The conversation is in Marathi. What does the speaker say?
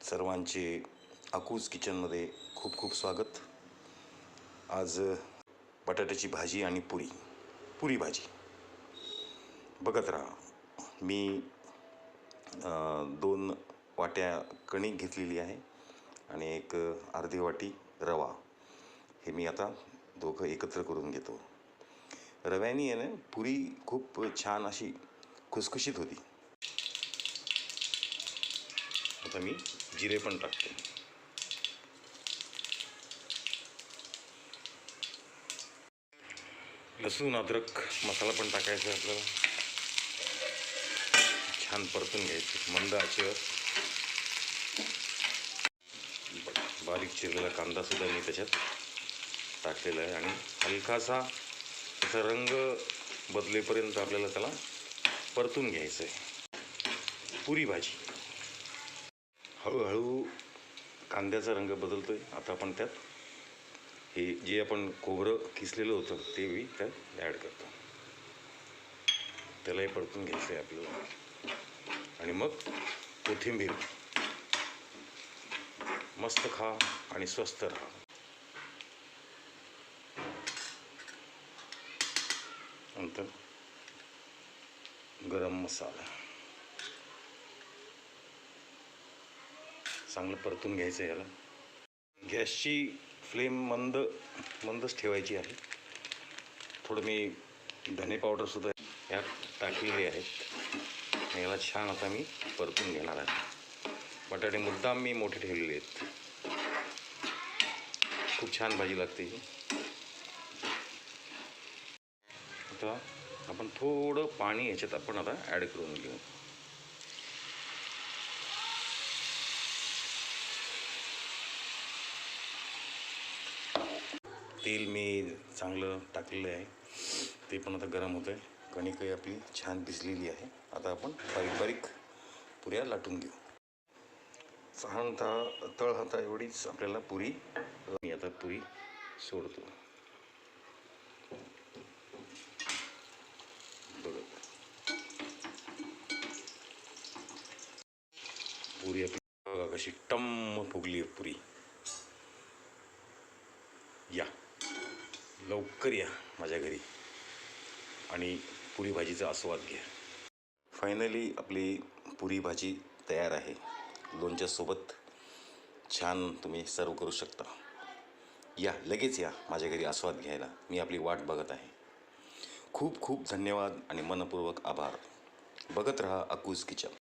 सर्वांचे अकूज किचनमध्ये खूप खूप स्वागत। आज बटाट्याची भाजी आणि पुरी भाजी बघत राहा। मी 2 वाट्या कणिक घेतलेली आहे आणि एक अर्धी वाटी रवा। हे मी आता दोघं एकत्र करून घेतो। रव्याने आहे ना पुरी खूप छान अशी खुसखुशीत होती। आता मी जिरे पण टाकतो। लसूण अद्रक मसाला पण टाकायचा आपल्याला। छान परतून घ्यायचं मंद आचेवर। बारीक चिरलेला कांदा सुद्धा मी त्याच्यात टाकलेला आहे आणि हलकासा त्याचा रंग बदलेपर्यंत आपल्याला त्याला परतून घ्यायचं आहे। पुरी भाजी हळूहळू कांद्याचा रंग बदलतोय। आता आपण त्यात हे जे आपण खोबरं किसलेलं होतं ते मी त्यात ॲड करतो। त्यालाही परतून घ्यायचं आहे आपल्याला आणि मग कोथिंबीर। मस्त खा आणि स्वस्त राहा। नंतर गरम मसाला चांगलं परतून घ्यायचं आहे। याला गॅसची फ्लेम मंदच ठेवायची आहे। थोडं मी धने पावडरसुद्धा यात टाकलेले आहेत। याला छान आता मी परतून घेणार आहे। बटाटे मुद्दाम मी मोठे ठेवलेले आहेत। खूप छान भाजी लागते ही। आता आपण थोडं पाणी याच्यात आपण आता ॲड करून घेऊ। तेल मी चांगलं टाकलेलं आहे, ते पण आता गरम होतं आहे। कणिकही आपली छान भिजलेली आहे। आता आपण बारीक बारीक पुऱ्या लाटून घेऊ। साधारणतः तळहाता एवढीच आपल्याला पुरी। मी आता पुरी सोडतो। पुरी आपली कशी टम्म फुगली आहे पुरी। या लवकर या माझ्या घरी आणि पुरी भाजीचा आस्वाद घ्या। फायनली आपली पुरी भाजी तयार आहे। लोणच्यासोबत छान तुम्ही सर्व करू शकता। या लगेच या माझ्या घरी आस्वाद घ्यायला। मी आपली वाट बघत आहे। खूप खूप धन्यवाद आणि मनपूर्वक आभार। बघत रहा अकूज किचन।